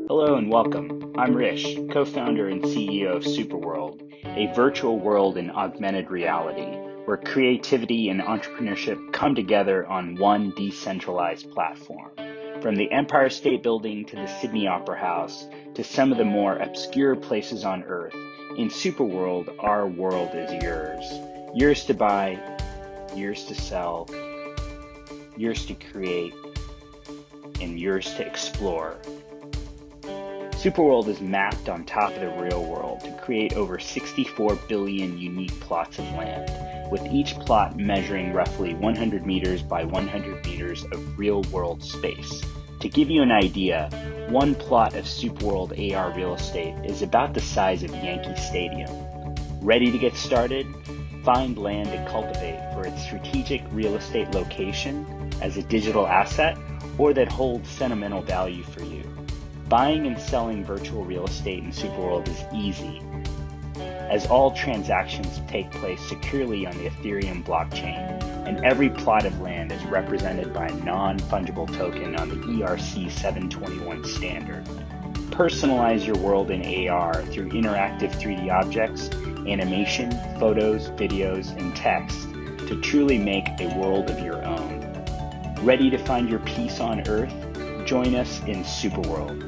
Hello and welcome. I'm Rish, co-founder and CEO of SuperWorld, a virtual world in augmented reality where creativity and entrepreneurship come together on one decentralized platform. From the Empire State Building to the Sydney Opera House to some of the more obscure places on Earth, in SuperWorld, our world is yours. Yours to buy, yours to sell, yours to create, and yours to explore. SuperWorld is mapped on top of the real world to create over 64 billion unique plots of land, with each plot measuring roughly 100 meters by 100 meters of real-world space. To give you an idea, one plot of SuperWorld AR real estate is about the size of Yankee Stadium. Ready to get started? Find land to cultivate for its strategic real estate location as a digital asset or that holds sentimental value for you. Buying and selling virtual real estate in SuperWorld is easy, as all transactions take place securely on the Ethereum blockchain, and every plot of land is represented by a non-fungible token on the ERC 721 standard. Personalize your world in AR through interactive 3D objects, animation, photos, videos, and text to truly make a world of your own. Ready to find your peace on Earth? Join us in SuperWorld.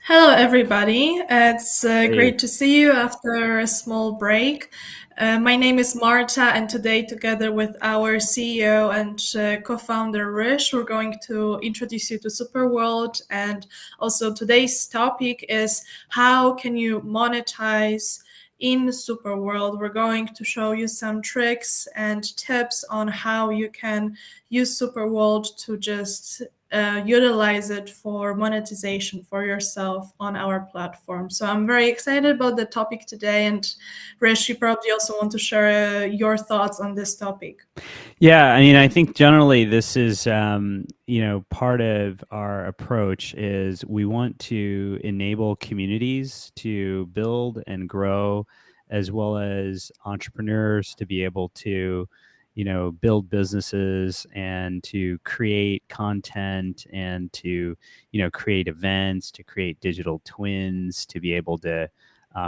Hello, everybody. It's Hey. great to see you after a small break. My name is Marta, and today, together with our CEO and co-founder Rish, we're going to introduce you to SuperWorld. And also, today's topic is how can you monetize in SuperWorld. We're going to show you some tricks and tips on how you can use SuperWorld to just utilize it for monetization for yourself on our platform. So I'm very excited about the topic today. And Rish, you probably also want to share your thoughts on this topic. Yeah, I mean, I think generally this is, part of our approach is we want to enable communities to build and grow, as well as entrepreneurs to be able to, build businesses and to create content and to, create events, to create digital twins, to be able to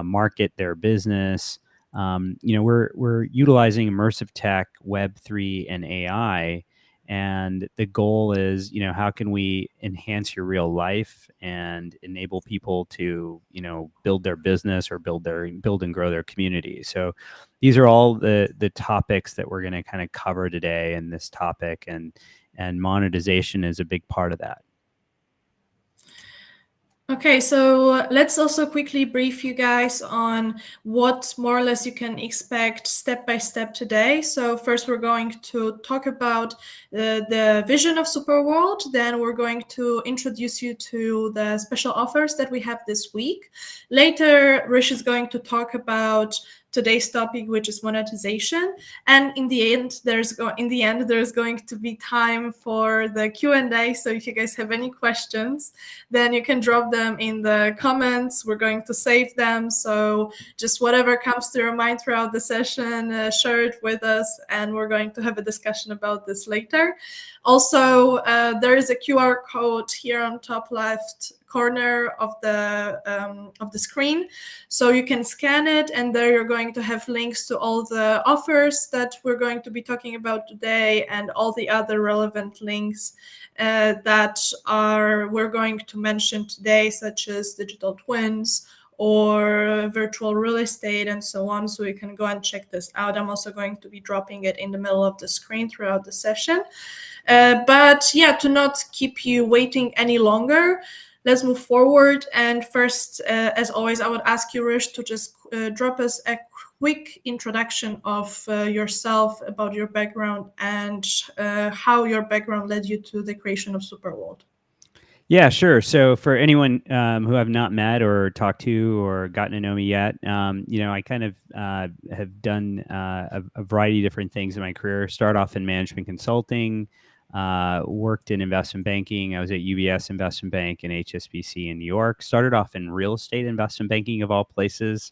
market their business. We're utilizing immersive tech, Web3, and AI, and the goal is, how can we enhance your real life and enable people to, build their business or build and grow their community. So these are all the topics that we're going to kind of cover today in this topic, and monetization is a big part of that. Okay, so let's also quickly brief you guys on what more or less you can expect step by step today. So first we're going to talk about the vision of SuperWorld. Then we're going to introduce you to the special offers that we have this week. Later, Rish is going to talk about today's topic, which is monetization. And in the end, there's going to be time for the Q&A. So if you guys have any questions, then you can drop them in the comments. We're going to save them. So just whatever comes to your mind throughout the session, share it with us, and we're going to have a discussion about this later. Also, there is a QR code here on top left corner of the screen, so you can scan it, and there you're going to have links to all the offers that we're going to be talking about today and all the other relevant links that we're going to mention today, such as digital twins or virtual real estate and so on. So you can go and check this out. I'm also going to be dropping it in the middle of the screen throughout the session. But yeah, to not keep you waiting any longer, let's move forward. And first, as always, I would ask you, Rish, to just drop us a quick introduction of yourself, about your background, and how your background led you to the creation of SuperWorld. Yeah, sure. So for anyone who I've not met or talked to or gotten to know me yet, I kind of have done a variety of different things in my career. Start off in management consulting, worked in investment banking. I was at UBS Investment Bank and HSBC in New York. Started off in real estate investment banking, of all places,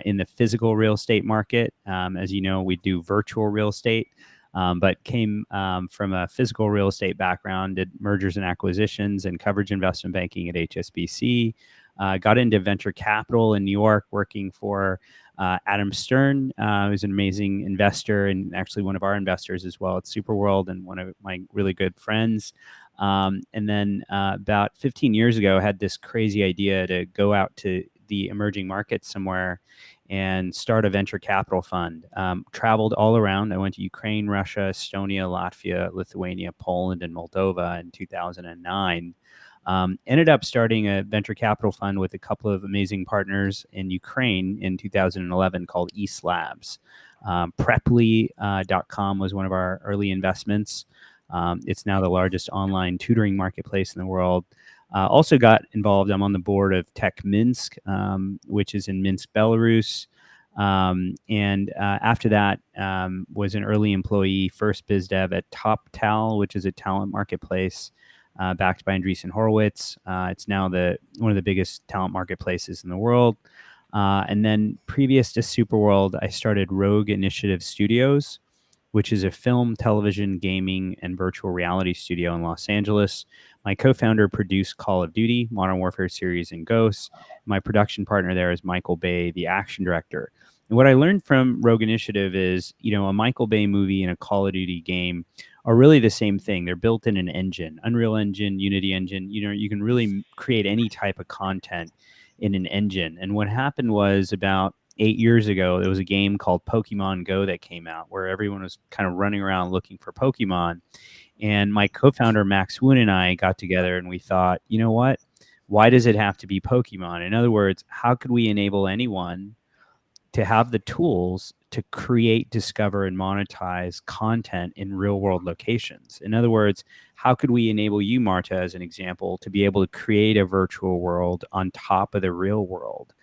in the physical real estate market. As you know, we do virtual real estate. but came from a physical real estate background, did mergers and acquisitions and coverage investment banking at HSBC. Got into venture capital in New York, working for Adam Stern, who's an amazing investor and actually one of our investors as well at SuperWorld and one of my really good friends. And then about 15 years ago, had this crazy idea to go out to the emerging markets somewhere and start a venture capital fund. Traveled all around. I went to Ukraine, Russia, Estonia, Latvia, Lithuania, Poland, and Moldova in 2009. Ended up starting a venture capital fund with a couple of amazing partners in Ukraine in 2011 called East Labs. Preply.com was one of our early investments. It's now the largest online tutoring marketplace in the world. Also got involved. I'm on the board of Tech Minsk, which is in Minsk, Belarus. And after that, was an early employee, first biz dev at TopTal, which is a talent marketplace backed by Andreessen Horowitz. It's now one of the biggest talent marketplaces in the world. And then previous to SuperWorld, I started Rogue Initiative Studios, which is a film, television, gaming, and virtual reality studio in Los Angeles. My co-founder produced Call of Duty, Modern Warfare series, and Ghosts. My production partner there is Michael Bay, the action director. And what I learned from Rogue Initiative is, a Michael Bay movie and a Call of Duty game are really the same thing. They're built in an engine, Unreal Engine, Unity Engine. You can really create any type of content in an engine. And what happened was about 8 years ago, there was a game called Pokemon Go that came out where everyone was kind of running around looking for Pokemon. And my co-founder, Max Woon, and I got together and we thought, you know what? Why does it have to be Pokemon? In other words, how could we enable anyone to have the tools to create, discover, and monetize content in real-world locations? In other words, how could we enable you, Marta, as an example, to be able to create a virtual world on top of the real world?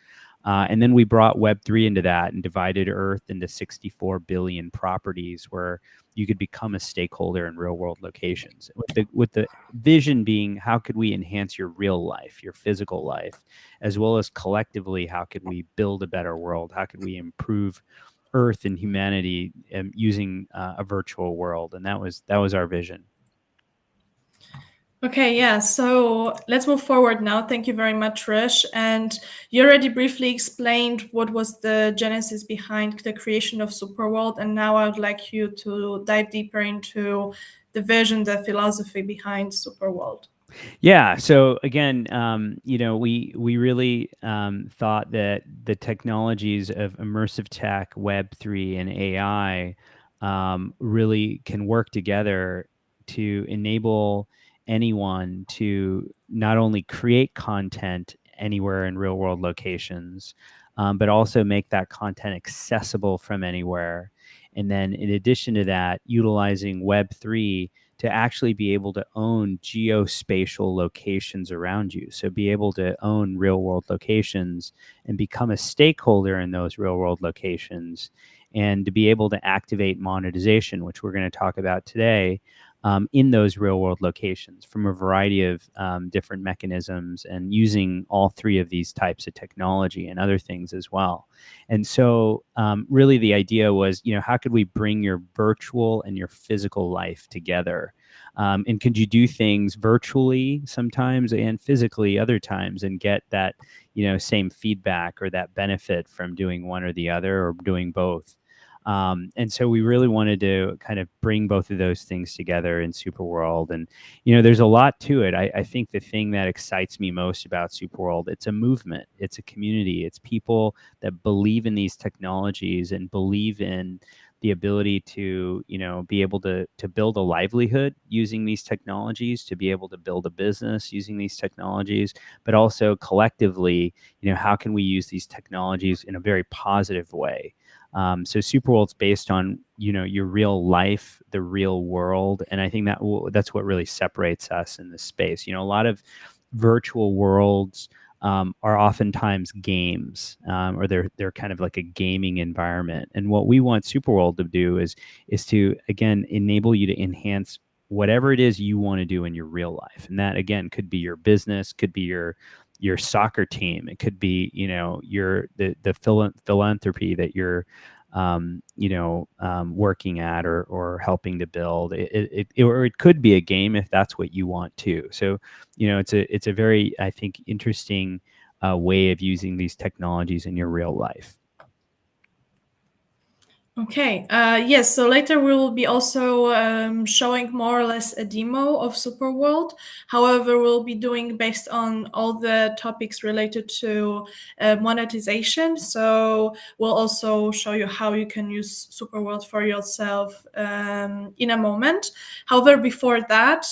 And then we brought Web3 into that and divided Earth into 64 billion properties where you could become a stakeholder in real world locations. With the vision being, how could we enhance your real life, your physical life, as well as collectively, how could we build a better world? How could we improve Earth and humanity using a virtual world? And that was our vision. Okay, yeah, so let's move forward now. Thank you very much, Rish. And you already briefly explained what was the genesis behind the creation of SuperWorld. And now I would like you to dive deeper into the vision, the philosophy behind SuperWorld. Yeah. So again, we really thought that the technologies of immersive tech, Web3, and AI really can work together to enable anyone to not only create content anywhere in real world locations, but also make that content accessible from anywhere. And then in addition to that, utilizing Web3 to actually be able to own geospatial locations around you. So be able to own real world locations and become a stakeholder in those real world locations, and to be able to activate monetization, which we're going to talk about today, in those real world locations from a variety of different mechanisms, and using all three of these types of technology and other things as well. And so really the idea was, how could we bring your virtual and your physical life together? And could you do things virtually sometimes and physically other times and get that, same feedback or that benefit from doing one or the other or doing both? And so we really wanted to kind of bring both of those things together in SuperWorld. And, there's a lot to it. I think the thing that excites me most about SuperWorld, it's a movement, it's a community, it's people that believe in these technologies and believe in the ability to, be able to build a livelihood using these technologies, to be able to build a business using these technologies, but also collectively, how can we use these technologies in a very positive way? So SuperWorld's based on, your real life, the real world. And I think that's what really separates us in this space. A lot of virtual worlds are oftentimes games, or they're kind of like a gaming environment. And what we want SuperWorld to do is to, again, enable you to enhance whatever it is you want to do in your real life. And that, again, could be your business, could be your soccer team. It could be, the philanthropy that you're working at or helping to build. Or it could be a game if that's what you want to. So, it's a very, I think, interesting way of using these technologies in your real life. Okay, yes, so later we will be also showing more or less a demo of SuperWorld. However, we'll be doing based on all the topics related to monetization. So we'll also show you how you can use SuperWorld for yourself in a moment. However, before that,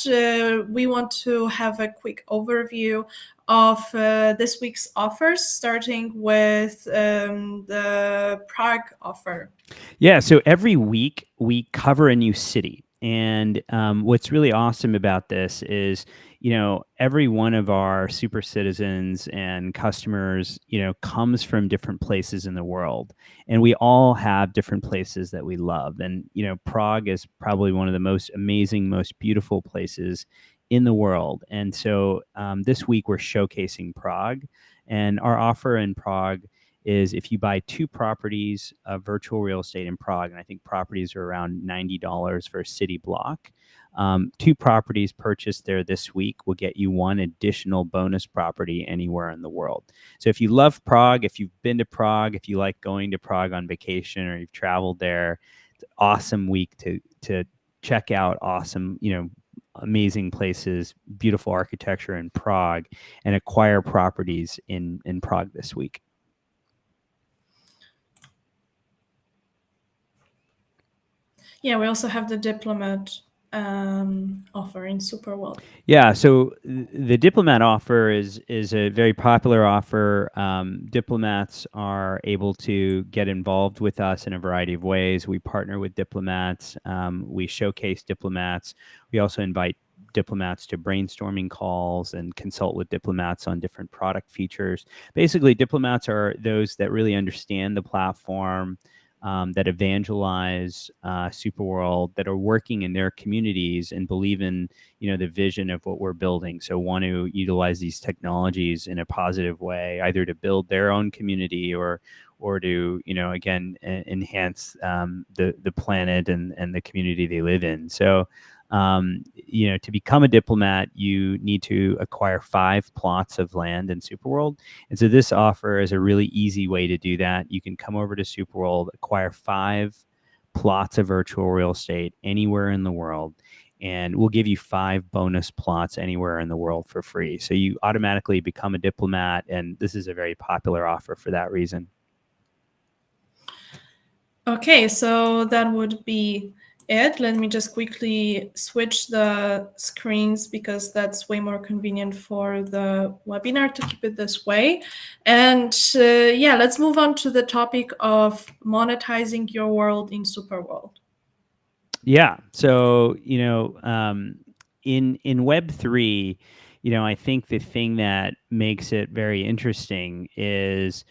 we want to have a quick overview of this week's offers, starting with the Prague offer. Yeah, so every week we cover a new city. And what's really awesome about this is, every one of our super citizens and customers, comes from different places in the world. And we all have different places that we love. And, Prague is probably one of the most amazing, most beautiful places in the world. And so this week we're showcasing Prague. And our offer in Prague is if you buy 2 properties of virtual real estate in Prague, and I think properties are around $90 for a city block. 2 properties purchased there this week will get you 1 additional bonus property anywhere in the world. So if you love Prague, if you've been to Prague, if you like going to Prague on vacation or you've traveled there, it's an awesome week to check out awesome, amazing places, beautiful architecture in Prague, and acquire properties in Prague this week. Yeah, we also have the Diplomat offer in SuperWorld. Yeah, so the Diplomat offer is a very popular offer. Diplomats are able to get involved with us in a variety of ways. We partner with diplomats. We showcase diplomats. We also invite diplomats to brainstorming calls and consult with diplomats on different product features. Basically, diplomats are those that really understand the platform, that evangelize SuperWorld, that are working in their communities and believe in, the vision of what we're building. So want to utilize these technologies in a positive way, either to build their own community or to, again, enhance the planet and the community they live in. So, to become a diplomat, you need to acquire 5 plots of land in SuperWorld. And so this offer is a really easy way to do that. You can come over to SuperWorld, acquire 5 plots of virtual real estate anywhere in the world, and we'll give you 5 bonus plots anywhere in the world for free. So you automatically become a diplomat, and this is a very popular offer for that reason. Okay, so that would be it. Let me just quickly switch the screens because that's way more convenient for the webinar to keep it this way. And yeah, let's move on to the topic of monetizing your world in SuperWorld. Yeah. So, in Web3, I think the thing that makes it very interesting is,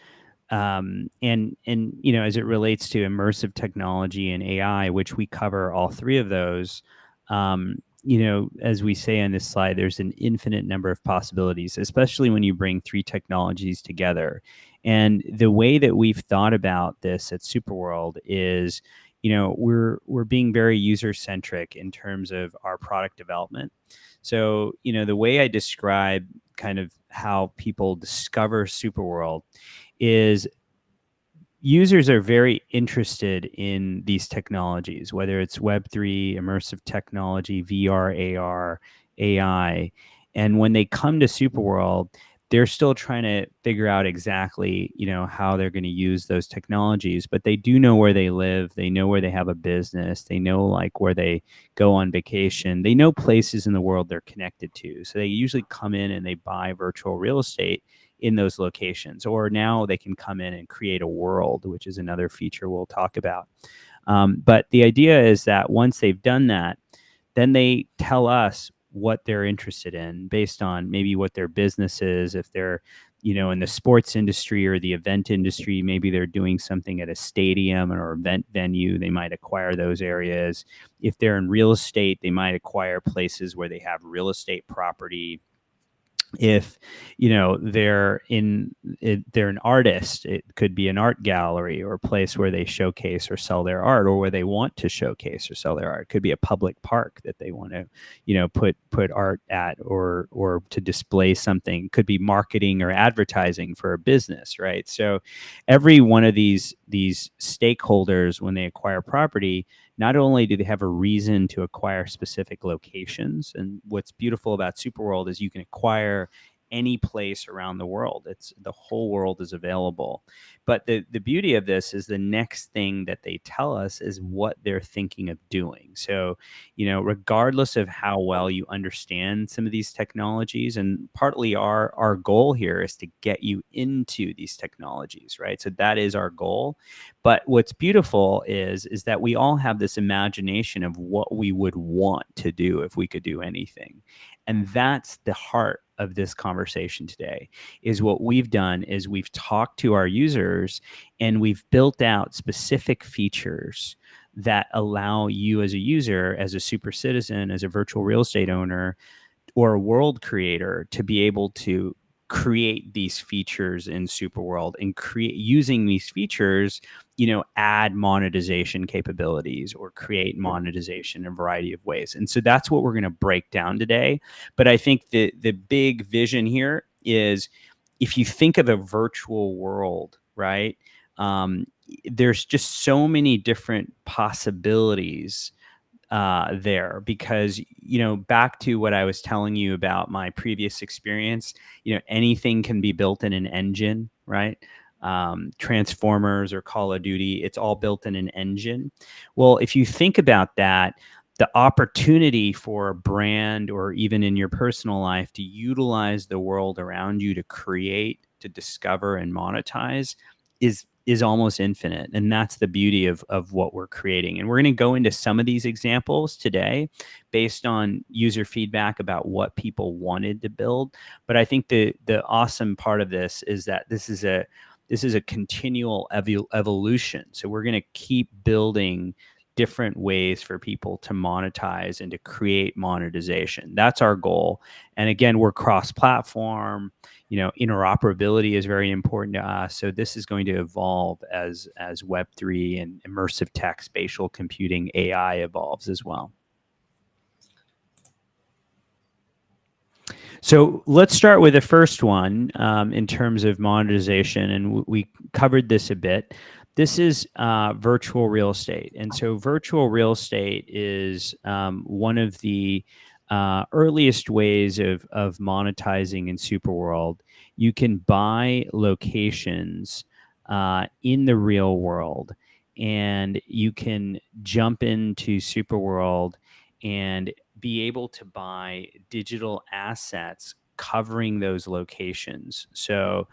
and as it relates to immersive technology and AI, which we cover all 3 of those, as we say on this slide, there's an infinite number of possibilities, especially when you bring 3 technologies together. And the way that we've thought about this at SuperWorld is, we're being very user-centric in terms of our product development. So, the way I describe kind of how people discover SuperWorld is users are very interested in these technologies, whether it's Web3, immersive technology, VR, AR, AI. And when they come to SuperWorld, they're still trying to figure out exactly, how they're going to use those technologies, but they do know where they live. They know where they have a business. They know like where they go on vacation. They know places in the world they're connected to. So they usually come in and they buy virtual real estate in those locations, or now they can come in and create a world, which is another feature we'll talk about. But the idea is that once they've done that, then they tell us what they're interested in based on maybe what their business is. If they're, in the sports industry or the event industry, maybe they're doing something at a stadium or event venue, they might acquire those areas. If they're in real estate, they might acquire places where they have real estate property. if they're an artist, it could be an art gallery or a place where they showcase or sell their art, or where they want to showcase or sell their art. It could be a public park that they want to put art at, or to display something. It could be marketing or advertising for a business, right? So every one of these stakeholders, when they acquire property, not only do they have a reason to acquire specific locations, and what's beautiful about SuperWorld is you can acquire any place around the world. The whole world is available. But the beauty of this is the next thing that they tell us is what they're thinking of doing. So, regardless of how well you understand some of these technologies, and partly our goal here is to get you into these technologies, right? So that is our goal. But what's beautiful is that we all have this imagination of what we would want to do if we could do anything. And that's the heart of this conversation today. Is what we've done is we've talked to our users, and we've built out specific features that allow you as a user, as a super citizen, as a virtual real estate owner, or a world creator, to be able to create these features in SuperWorld, and using these features, add monetization capabilities or create monetization in a variety of ways. And so that's what we're going to break down today. But I think the big vision here is, if you think of a virtual world, right? There's just so many different possibilities there, because back to what I was telling you about my previous experience, anything can be built in an engine, right? Transformers or Call of Duty, it's all built in an engine. Well, if you think about that, the opportunity for a brand, or even in your personal life, to utilize the world around you to create, to discover, and monetize is almost infinite. And that's the beauty of what we're creating. And we're going to go into some of these examples today based on user feedback about what people wanted to build. But I think the awesome part of this is that this is a continual evolution. So we're going to keep building different ways for people to monetize and to create monetization. That's our goal. And again, we're cross-platform. Interoperability is very important to us. So this is going to evolve as Web3 and immersive tech, spatial computing, AI evolves as well. So let's start with the first one in terms of monetization, and we covered this a bit. This is virtual real estate. And so virtual real estate is one of the earliest ways of monetizing in SuperWorld. You can buy locations in the real world, and you can jump into SuperWorld and be able to buy digital assets covering those locations. So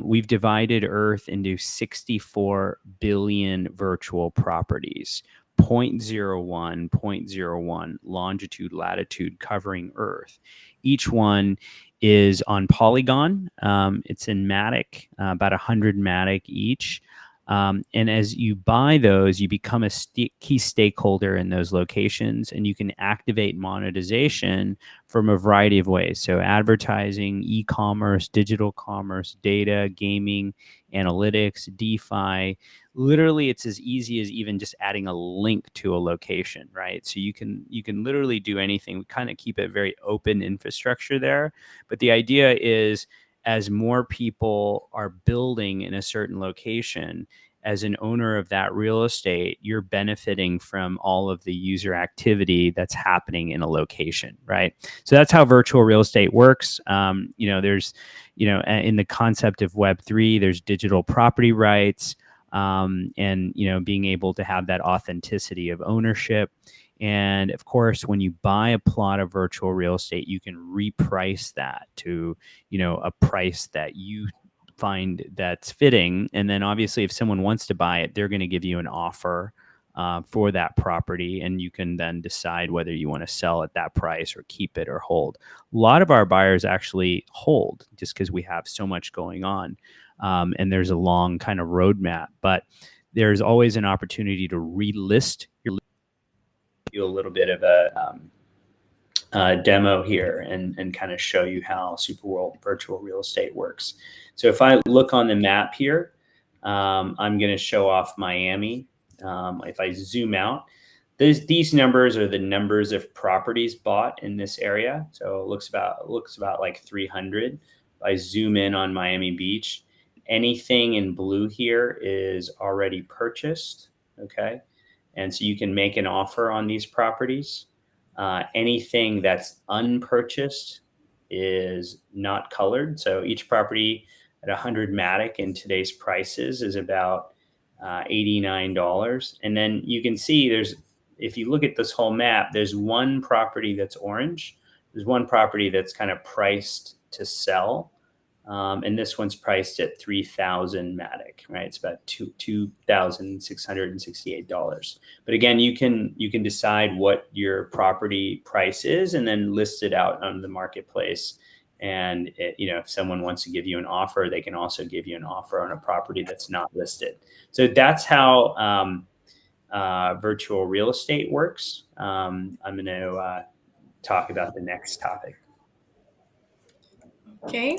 we've divided Earth into 64 billion virtual properties, 0.01, 0.01 longitude, latitude covering Earth. Each one is on Polygon. It's in Matic, about 100 Matic each. And as you buy those, you become a key stakeholder in those locations, and you can activate monetization from a variety of ways. So advertising, e-commerce, digital commerce, data, gaming, analytics, DeFi. Literally, it's as easy as even just adding a link to a location, right? So you can literally do anything. We kind of keep a very open infrastructure there. But the idea is, as more people are building in a certain location, as an owner of that real estate, you're benefiting from all of the user activity that's happening in a location, right? So that's how virtual real estate works. There's, in the concept of Web3, there's digital property rights, and, being able to have that authenticity of ownership. And of course, when you buy a plot of virtual real estate, you can reprice that to, a price that you find that's fitting. And then obviously, if someone wants to buy it, they're going to give you an offer for that property. And you can then decide whether you want to sell at that price or keep it or hold. A lot of our buyers actually hold, just because we have so much going on. And there's a long kind of roadmap, but there's always an opportunity to relist your, a little bit of demo here and kind of show you how SuperWorld virtual real estate works. So if I look on the map here, I'm going to show off Miami. If I zoom out, these numbers are the numbers of properties bought in this area. So it looks about like 300. If I zoom in on Miami Beach, anything in blue here is already purchased. Okay. And so you can make an offer on these properties. Anything that's unpurchased is not colored. So each property at 100 Matic in today's prices is about $89. And then you can see if you look at this whole map, there's one property that's orange. There's one property that's kind of priced to sell. And this one's priced at 3,000 Matic, right? It's about $2,668. But again, you can decide what your property price is and then list it out on the marketplace. And if someone wants to give you an offer, they can also give you an offer on a property that's not listed. So that's how virtual real estate works. I'm going to talk about the next topic. Okay.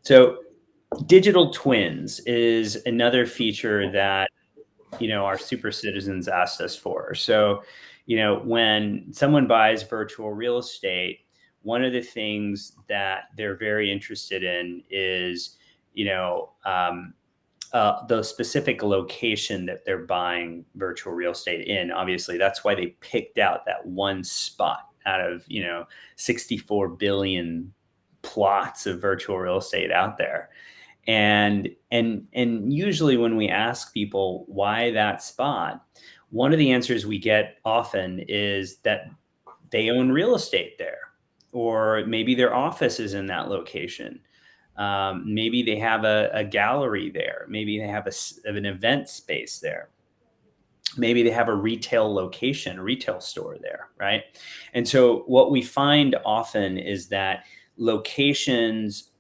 So digital twins is another feature that, our super citizens asked us for. So, when someone buys virtual real estate, one of the things that they're very interested in is, the specific location that they're buying virtual real estate in. Obviously, that's why they picked out that one spot out of, 64 billion plots of virtual real estate out there. And usually when we ask people why that spot, one of the answers we get often is that they own real estate there, or maybe their office is in that location. Maybe they have a gallery there. Maybe they have an event space there. Maybe they have a retail location, a retail store there, right? And so what we find often is that locations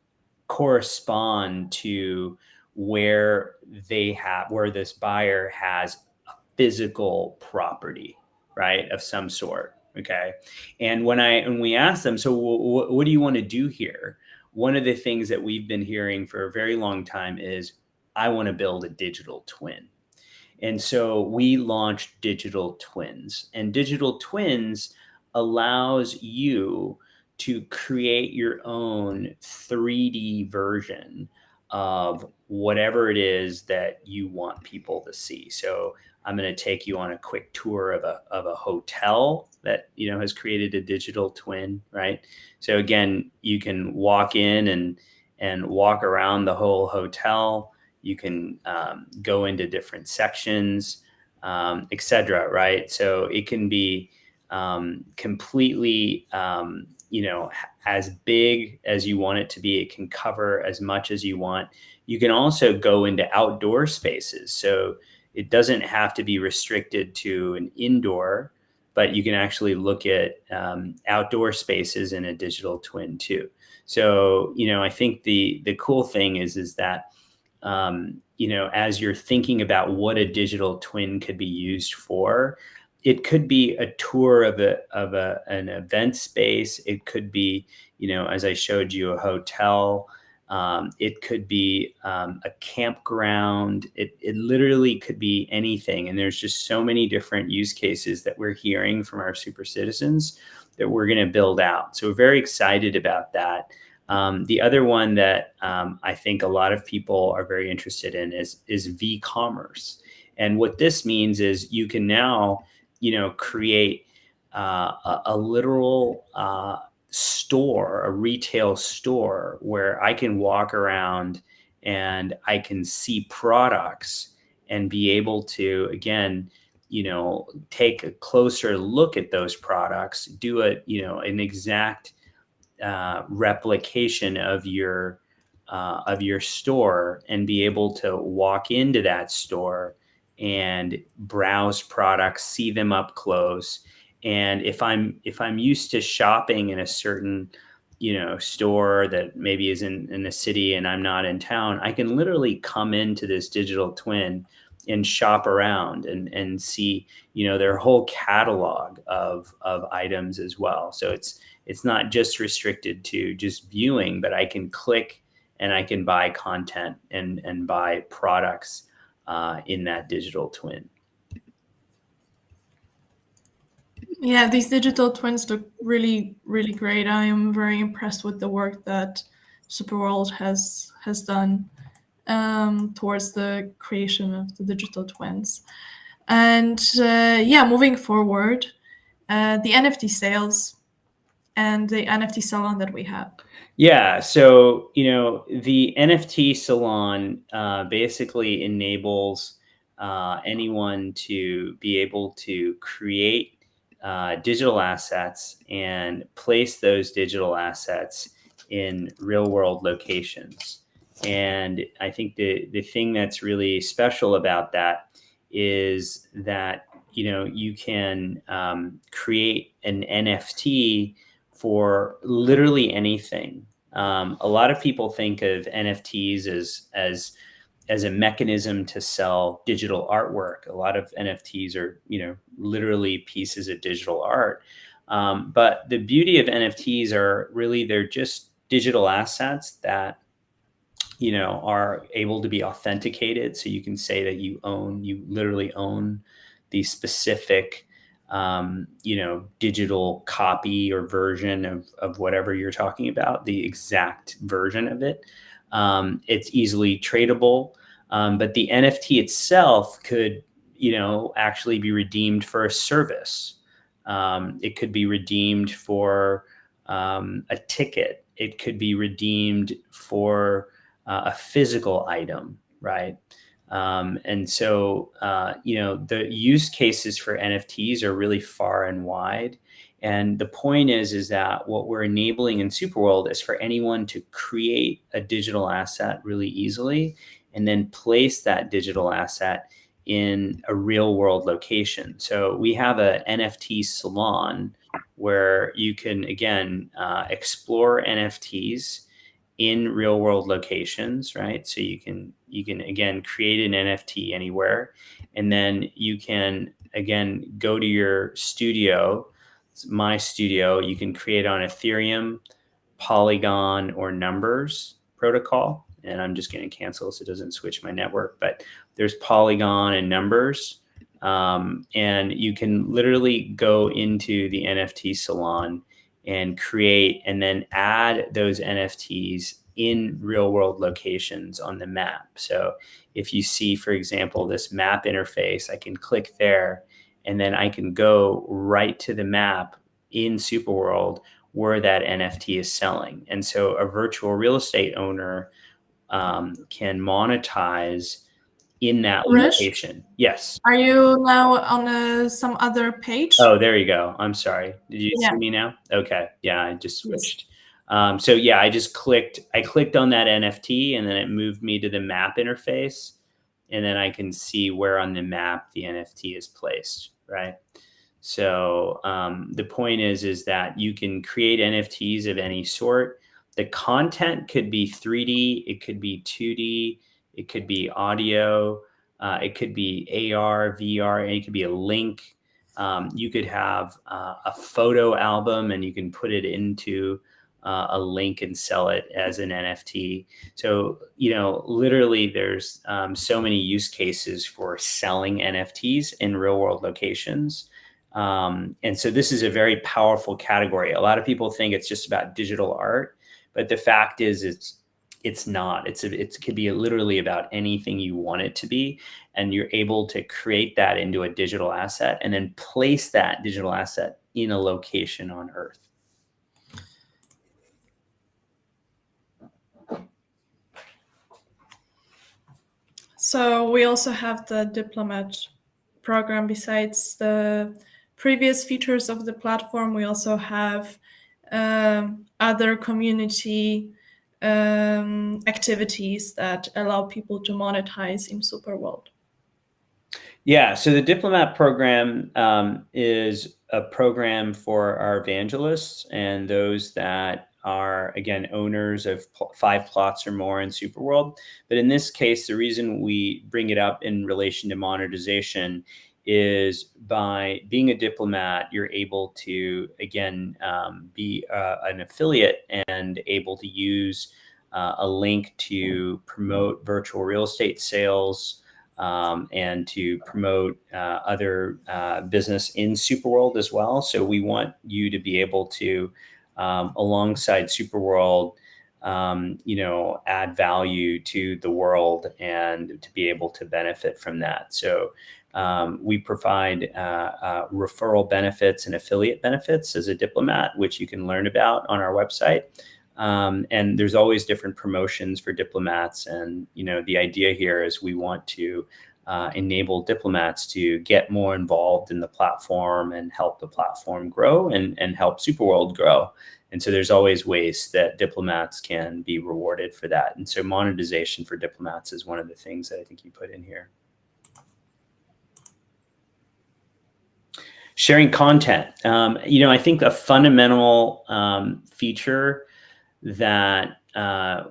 correspond to where this buyer has a physical property, right, of some sort. Okay. And when we ask them, so what do you want to do here? One of the things that we've been hearing for a very long time is, I want to build a digital twin. And so we launched Digital Twins, and Digital Twins allows you to create your own 3D version of whatever it is that you want people to see. So I'm going to take you on a quick tour of a hotel that, has created a digital twin, right? So again, you can walk in and walk around the whole hotel. You can go into different sections, et cetera, right? So it can be completely, as big as you want it to be. It can cover as much as you want. You can also go into outdoor spaces. So it doesn't have to be restricted to an indoor, but you can actually look at outdoor spaces in a digital twin too. So, I think the cool thing is that, as you're thinking about what a digital twin could be used for, it could be a tour of an event space. It could be, as I showed you, a hotel. It could be a campground. It literally could be anything. And there's just so many different use cases that we're hearing from our super citizens that we're going to build out. So we're very excited about that. The other one that I think a lot of people are very interested in is v-commerce. And what this means is you can now, create a literal store, a retail store, where I can walk around and I can see products and be able to, again, take a closer look at those products, do an exact replication of your store, and be able to walk into that store and browse products, see them up close. And if I'm used to shopping in a certain store that maybe is in the city and I'm not in town, I can literally come into this digital twin and shop around and see, their whole catalog of items as well. So it's not just restricted to just viewing, but I can click and I can buy content and buy products in that digital twin. Yeah, these digital twins look really, really great. I am very impressed with the work that SuperWorld has done towards the creation of the digital twins. And moving forward, the NFT sales and the NFT salon that we have. Yeah, so the NFT salon basically enables anyone to be able to create digital assets and place those digital assets in real world locations. And I think the thing that's really special about that is that you can create an NFT for literally anything. A lot of people think of NFTs as a mechanism to sell digital artwork. A lot of NFTs are, literally pieces of digital art. But the beauty of NFTs are really, they're just digital assets that, are able to be authenticated. So you can say that you literally own the specific, digital copy or version of whatever you're talking about, the exact version of it. It's easily tradable. But the NFT itself could, actually be redeemed for a service. It could be redeemed for a ticket. It could be redeemed for a physical item, right? And so, the use cases for NFTs are really far and wide. And the point is that what we're enabling in SuperWorld is for anyone to create a digital asset really easily and then place that digital asset in a real world location. So we have a NFT salon where you can, again, explore NFTs in real world locations, right? So you can again create an NFT anywhere, and then you can again go to your studio. It's my studio. You can create on Ethereum, Polygon, or Numbers protocol. And I'm just going to cancel so it doesn't switch my network. But there's Polygon and Numbers, and you can literally go into the NFT salon and create and then add those NFTs in real world locations on the map. So if you see, for example, this map interface, I can click there and then I can go right to the map in SuperWorld where that NFT is selling. And so a virtual real estate owner can monetize in that Rish, location. Yes. are you now on some other page? Oh, there you go. I'm sorry. Did you Yeah. see me now? Okay. Yeah, I just Yes. switched. So yeah, I clicked on that NFT and then it moved me to the map interface. And then I can see where on the map the NFT is placed, right? So the point is that you can create NFTs of any sort. The content could be 3D, it could be 2D, it could be audio, it could be AR, VR, and it could be a link. You could have a photo album and you can put it into a link and sell it as an NFT. So, literally there's so many use cases for selling NFTs in real world locations. And so this is a very powerful category. A lot of people think it's just about digital art, but the fact is it's not. It could be literally about anything you want it to be, and you're able to create that into a digital asset and then place that digital asset in a location on Earth. So we also have the Diplomat program. Besides the previous features of the platform, we also have other community activities that allow people to monetize in SuperWorld. Yeah, so the Diplomat program is a program for our evangelists and those that are, again, owners of 5 plots or more in SuperWorld. But in this case, the reason we bring it up in relation to monetization is by being a diplomat, you're able to, again, be an affiliate and able to use a link to promote virtual real estate sales, and to promote other business in SuperWorld as well. So we want you to be able to, alongside SuperWorld, add value to the world and to be able to benefit from that. So we provide referral benefits and affiliate benefits as a diplomat, which you can learn about on our website. And there's always different promotions for diplomats. And, the idea here is we want to enable diplomats to get more involved in the platform and help the platform grow and help SuperWorld grow. And so there's always ways that diplomats can be rewarded for that. And so monetization for diplomats is one of the things that I think you put in here. Sharing content. I think a fundamental feature that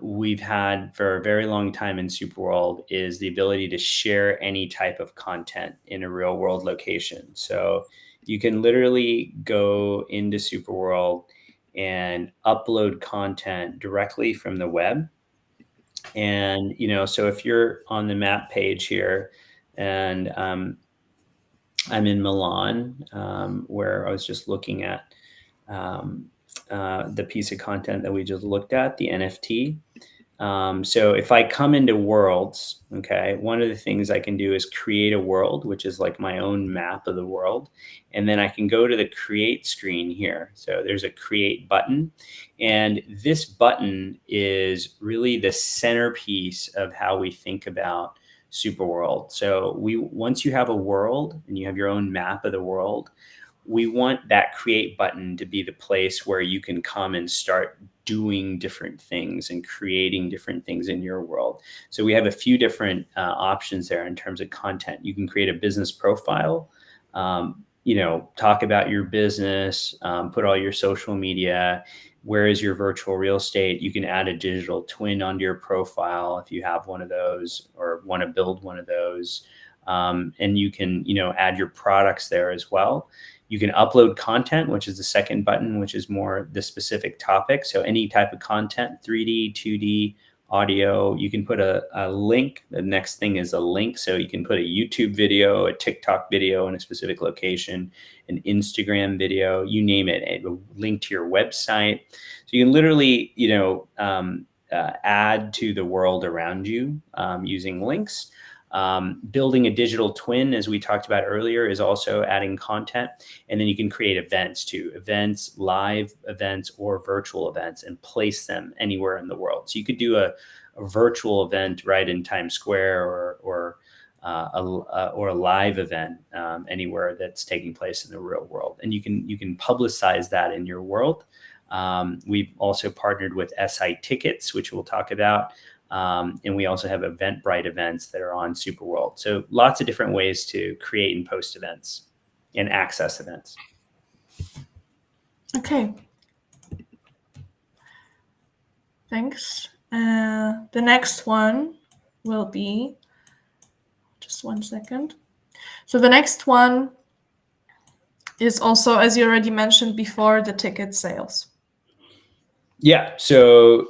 we've had for a very long time in SuperWorld is the ability to share any type of content in a real world location. So you can literally go into SuperWorld and upload content directly from the web. And, so if you're on the map page here, and I'm in Milan, where I was just looking at the piece of content that we just looked at, the NFT. So if I come into worlds, okay, one of the things I can do is create a world, which is like my own map of the world. And then I can go to the create screen here. So there's a create button. And this button is really the centerpiece of how we think about SuperWorld. So once you have a world and you have your own map of the world, we want that create button to be the place where you can come and start doing different things and creating different things in your world. So we have a few different options there in terms of content. You can create a business profile, talk about your business, put all your social media. Where is your virtual real estate? You can add a digital twin onto your profile if you have one of those or want to build one of those. And you can, add your products there as well. You can upload content, which is the second button, which is more the specific topic. So any type of content, 3D, 2D, audio, you can put a link. The next thing is a link. So you can put a YouTube video, a TikTok video in a specific location, an Instagram video, you name it, a link to your website. So you can literally, add to the world around you using links. Building a digital twin, as we talked about earlier, is also adding content. And then you can create events too, live events or virtual events, and place them anywhere in the world. So you could do a virtual event right in Times Square or a live event anywhere that's taking place in the real world. And you can publicize that in your world. We've also partnered with SI Tickets, which we'll talk about. And we also have Eventbrite events that are on SuperWorld. So lots of different ways to create and post events and access events. Okay. Thanks. The next one will be, just 1 second. So the next one is also, as you already mentioned before, the ticket sales. Yeah, so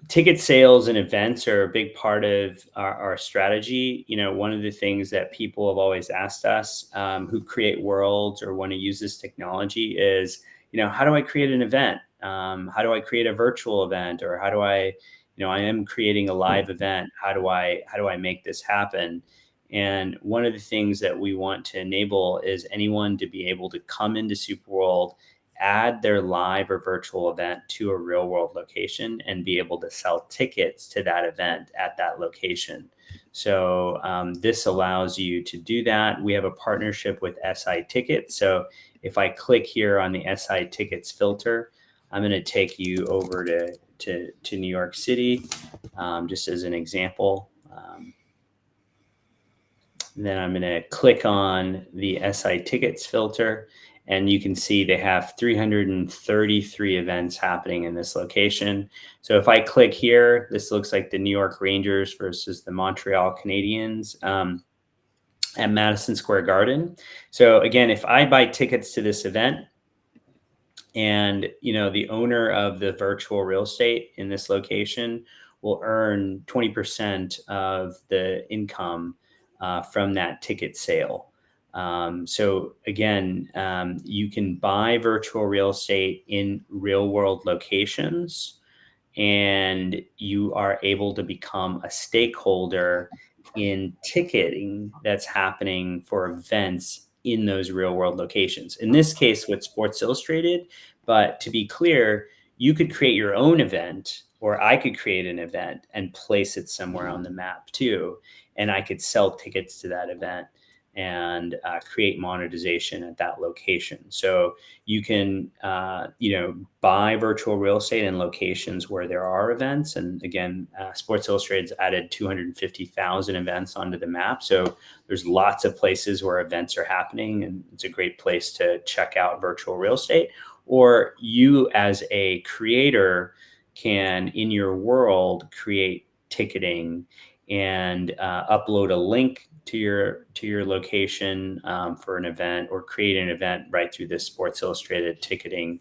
ticket sales and events are a big part of our strategy. One of the things that people have always asked us who create worlds or want to use this technology is, how do I create an event? How do I create a virtual event? Or how do I am creating a live event. How do I make this happen? And one of the things that we want to enable is anyone to be able to come into SuperWorld, add their live or virtual event to a real world location, and be able to sell tickets to that event at that location. So this allows you to do that. We have a partnership with SI Tickets. So if I click here on the SI Tickets filter, I'm going to take you over to New York City, just as an example. And then I'm going to click on the SI tickets filter, and you can see they have 333 events happening in this location. So if I click here, this looks like the New York Rangers versus the Montreal Canadiens at Madison Square Garden. So again, if I buy tickets to this event, and the owner of the virtual real estate in this location will earn 20% of the income from that ticket sale. So again, you can buy virtual real estate in real world locations, and you are able to become a stakeholder in ticketing that's happening for events in those real world locations. In this case with Sports Illustrated, but to be clear, you could create your own event, or I could create an event and place it somewhere on the map too. And I could sell tickets to that event and create monetization at that location. So you can, buy virtual real estate in locations where there are events. And again, Sports Illustrated's added 250,000 events onto the map. So there's lots of places where events are happening, and it's a great place to check out virtual real estate. Or you as a creator can, in your world, create ticketing and upload a link to your location for an event, or create an event right through this Sports Illustrated ticketing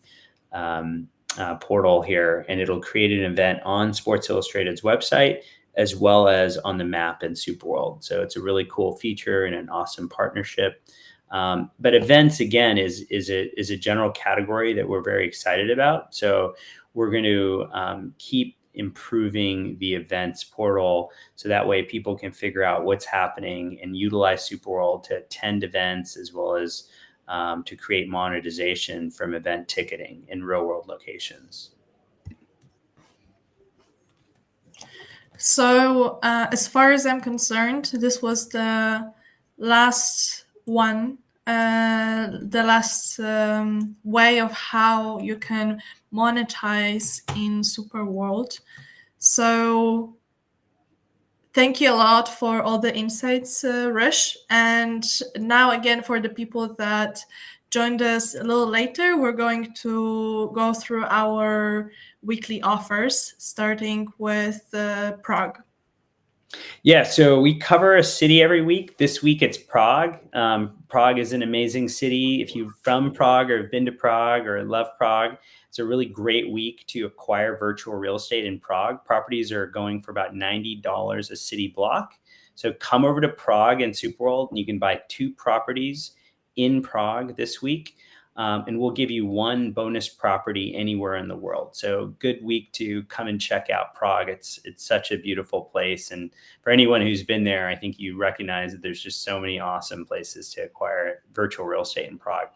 portal here, and it'll create an event on Sports Illustrated's website as well as on the map in SuperWorld. So it's a really cool feature and an awesome partnership. But events, again, is a general category that we're very excited about. So we're going to keep improving the events portal, so that way people can figure out what's happening and utilize SuperWorld to attend events, as well as to create monetization from event ticketing in real world locations. So as far as I'm concerned, this was the last one, the last way of how you can monetize in SuperWorld. So thank you a lot for all the insights, Rush. And now again, for the people that joined us a little later, we're going to go through our weekly offers, starting with Prague. Yeah, so we cover a city every week. This week it's Prague. Prague is an amazing city. If you're from Prague or have been to Prague or love Prague, it's a really great week to acquire virtual real estate in Prague. Properties are going for about $90 a city block. So come over to Prague and SuperWorld, and you can buy 2 properties in Prague this week. And we'll give you 1 bonus property anywhere in the world. So good week to come and check out Prague. It's such a beautiful place. And for anyone who's been there, I think you recognize that there's just so many awesome places to acquire virtual real estate in Prague.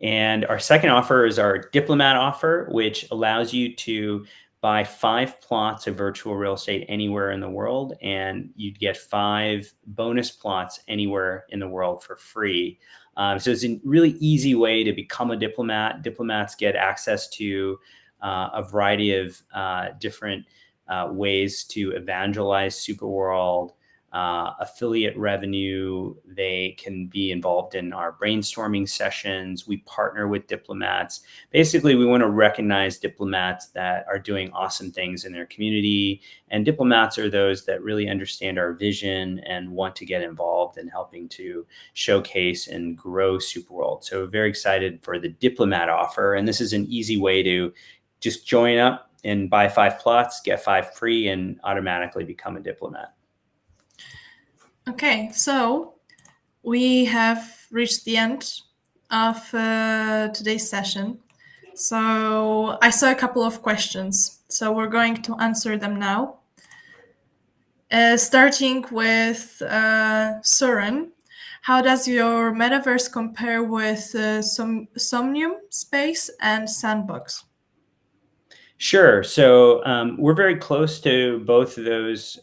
And our second offer is our Diplomat offer, which allows you to buy 5 plots of virtual real estate anywhere in the world, and you'd get 5 bonus plots anywhere in the world for free. So it's a really easy way to become a diplomat. Diplomats get access to a variety of different ways to evangelize SuperWorld, affiliate revenue. They can be involved in our brainstorming sessions. We partner with diplomats. Basically, we want to recognize diplomats that are doing awesome things in their community. And diplomats are those that really understand our vision and want to get involved in helping to showcase and grow SuperWorld. So very excited for the diplomat offer. And this is an easy way to just join up and buy 5 plots, get 5 free, and automatically become a diplomat. Okay, so we have reached the end of today's session. So I saw a couple of questions, so we're going to answer them now. Starting with Soren, how does your metaverse compare with Somnium Space and Sandbox? Sure. So we're very close to both of those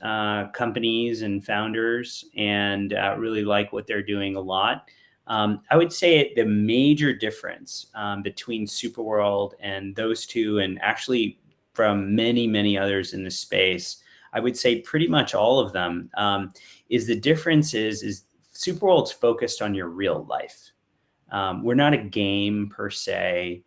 companies and founders, and really like what they're doing a lot. I would say the major difference between SuperWorld and those two, and actually from many, many others in the space, I would say pretty much all of them, is the difference is SuperWorld's focused on your real life. We're not a game per se.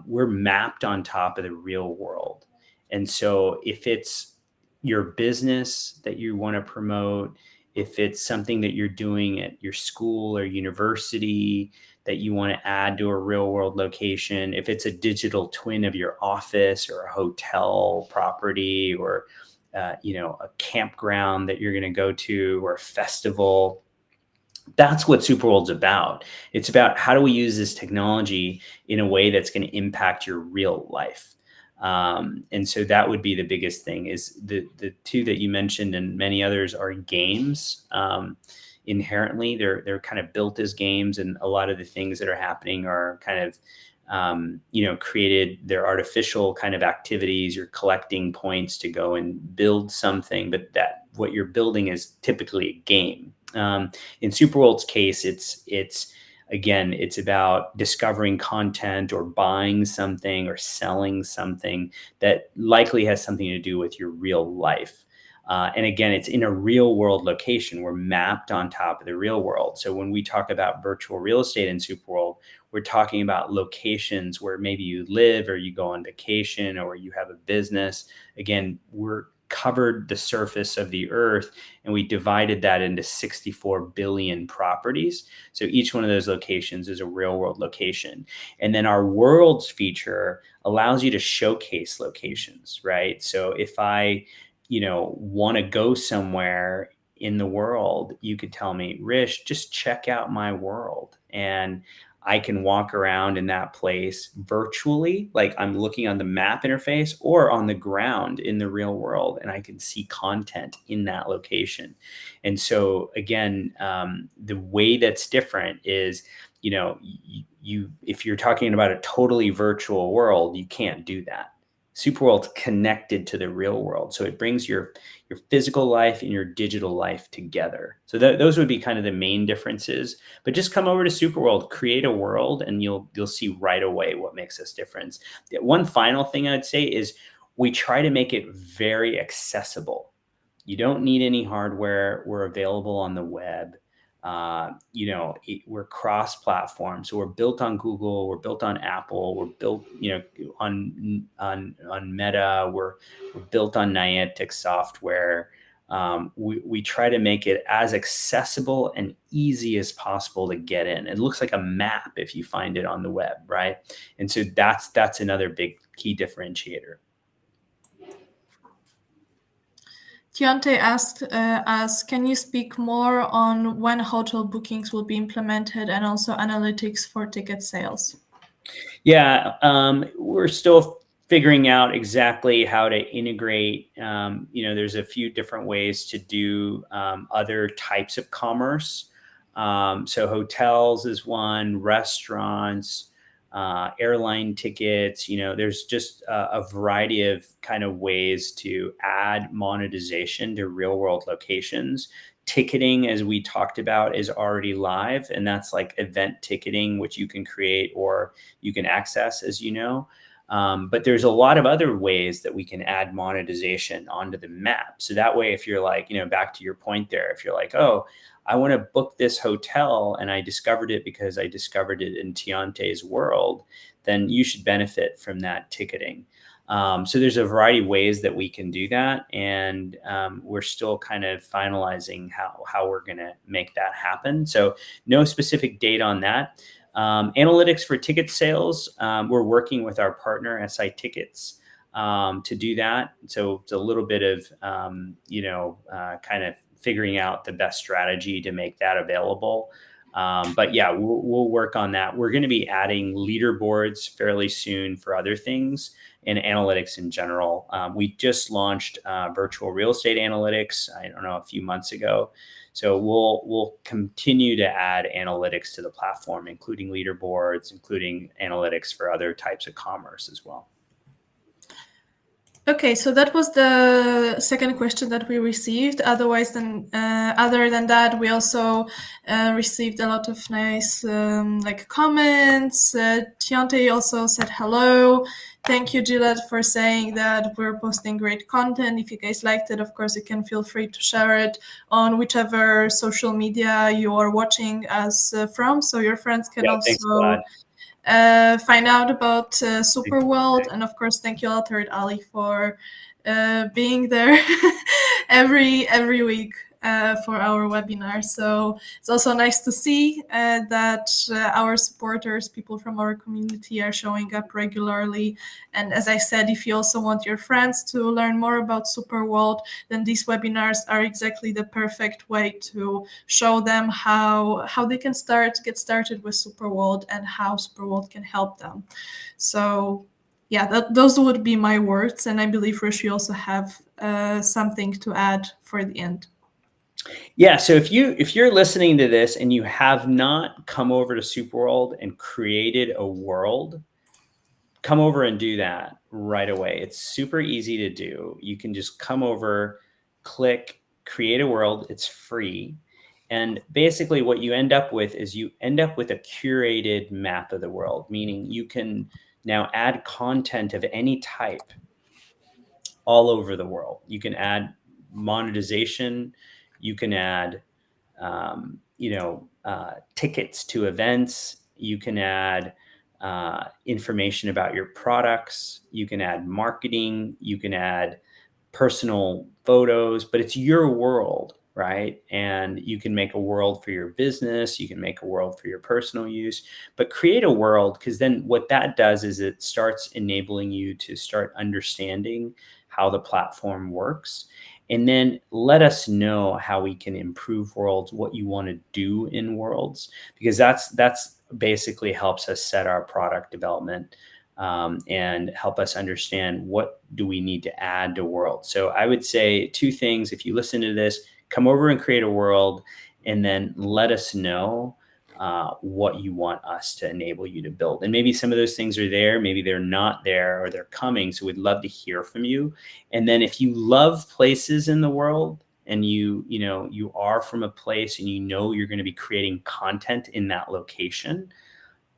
We're mapped on top of the real world. And so if it's your business that you want to promote, if it's something that you're doing at your school or university that you want to add to a real world location, if it's a digital twin of your office or a hotel property or a campground that you're going to go to or a festival, that's what SuperWorld's about. It's about how do we use this technology in a way that's going to impact your real life. And so that would be the biggest thing. Is the two that you mentioned and many others are games. Inherently, they're kind of built as games, and a lot of the things that are happening are kind of created. They're artificial kind of activities. You're collecting points to go and build something, but that what you're building is typically a game. In SuperWorld's case, it's about discovering content or buying something or selling something that likely has something to do with your real life. And again, it's in a real world location. We're mapped on top of the real world. So when we talk about virtual real estate in SuperWorld, we're talking about locations where maybe you live or you go on vacation or you have a business. Again, we're covered the surface of the earth and we divided that into 64 billion properties. So each one of those locations is a real world location. And then our worlds feature allows you to showcase locations, right? So if I, want to go somewhere in the world, you could tell me, Rish, just check out my world. And I can walk around in that place virtually, like I'm looking on the map interface or on the ground in the real world, and I can see content in that location. And so again, the way that's different is, if you're talking about a totally virtual world, you can't do that. SuperWorld's connected to the real world. So it brings your physical life and your digital life together. So those would be kind of the main differences. But just come over to SuperWorld, create a world, and you'll see right away what makes us different. One final thing I'd say is we try to make it very accessible. You don't need any hardware. We're available on the web. We're cross-platform, so we're built on Google, we're built on Apple, we're built, on Meta, we're built on Niantic software. We try to make it as accessible and easy as possible to get in. It looks like a map if you find it on the web, right? And so that's another big key differentiator. Deontay asked us, can you speak more on when hotel bookings will be implemented and also analytics for ticket sales? Yeah, we're still figuring out exactly how to integrate. There's a few different ways to do other types of commerce. So hotels is one, restaurants, airline tickets, there's just a variety of kind of ways to add monetization to real world locations. Ticketing, as we talked about, is already live, and that's like event ticketing, which you can create or you can access, as you know. But there's a lot of other ways that we can add monetization onto the map. So that way, if you're like, back to your point there, if you're like, oh, I want to book this hotel and I discovered it because I discovered it in Deontay's world, then you should benefit from that ticketing. So there's a variety of ways that we can do that. And we're still kind of finalizing how we're going to make that happen. So no specific date on that. Analytics for ticket sales, we're working with our partner SI Tickets to do that. So it's a little bit of, kind of figuring out the best strategy to make that available. But yeah, we'll work on that. We're going to be adding leaderboards fairly soon for other things and analytics in general. We just launched virtual real estate analytics, I don't know, a few months ago. So we'll continue to add analytics to the platform, including leaderboards, including analytics for other types of commerce as well. Okay, so that was the second question that we received. Other than that, we also received a lot of nice comments. Deontay also said hello. Thank you, Gillette, for saying that we're posting great content. If you guys liked it, of course, you can feel free to share it on whichever social media you are watching us from, so your friends can also find out about SuperWorld. And of course, thank you, Altered Ali, for being there every week for our webinar. So it's also nice to see that our supporters, people from our community, are showing up regularly. And as I said, if you also want your friends to learn more about SuperWorld, then these webinars are exactly the perfect way to show them how they can get started with SuperWorld and how SuperWorld can help them. So yeah, those would be my words. And I believe, Rish, you also have something to add for the end. Yeah, so if you're listening to this and you have not come over to SuperWorld and created a world, come over and do that right away. It's super easy to do. You can just come over, click create a world. It's free. And basically what you end up with is you end up with a curated map of the world, meaning you can now add content of any type all over the world. You can add monetization. You can add, tickets to events. You can add information about your products. You can add marketing. You can add personal photos, but it's your world, right? And you can make a world for your business. You can make a world for your personal use, but create a world, because then what that does is it starts enabling you to start understanding how the platform works. And then let us know how we can improve worlds, what you want to do in worlds, because that's basically helps us set our product development and help us understand what do we need to add to world. So I would say two things. If you listen to this, come over and create a world, and then let us know what you want us to enable you to build. And maybe some of those things are there, maybe they're not there, or they're coming. So we'd love to hear from you. And then if you love places in the world, and you are from a place and you're going to be creating content in that location,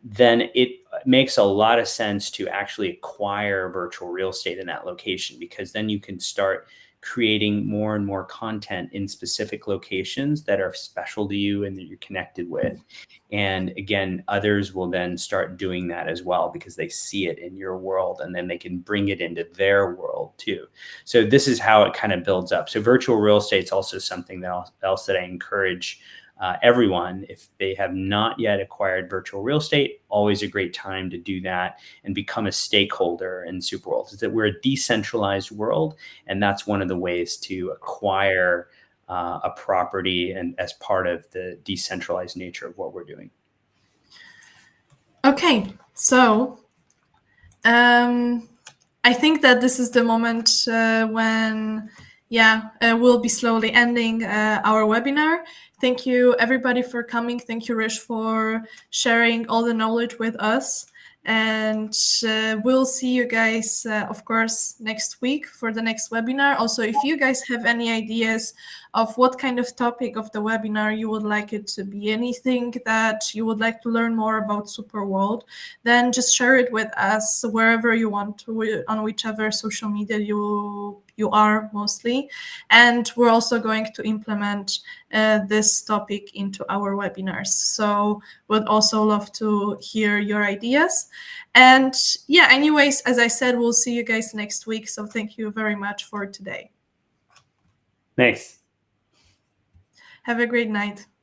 then it makes a lot of sense to actually acquire virtual real estate in that location, because then you can start creating more and more content in specific locations that are special to you and that you're connected with. And again, others will then start doing that as well, because they see it in your world and then they can bring it into their world too. So this is how it kind of builds up. So virtual real estate is also something else that I encourage everyone, if they have not yet acquired virtual real estate, always a great time to do that and become a stakeholder in SuperWorld. Is that we're a decentralized world, and that's one of the ways to acquire a property, and as part of the decentralized nature of what we're doing. Okay, so I think that this is the moment when we'll be slowly ending our webinar. Thank you, everybody, for coming. Thank you, Rish, for sharing all the knowledge with us. And we'll see you guys, of course, next week for the next webinar. Also, if you guys have any ideas of what kind of topic of the webinar you would like it to be, anything that you would like to learn more about SuperWorld, then just share it with us wherever you want to, on whichever social media you are mostly. And we're also going to implement this topic into our webinars. So would also love to hear your ideas. And yeah, anyways, as I said, we'll see you guys next week. So thank you very much for today. Thanks. Have a great night.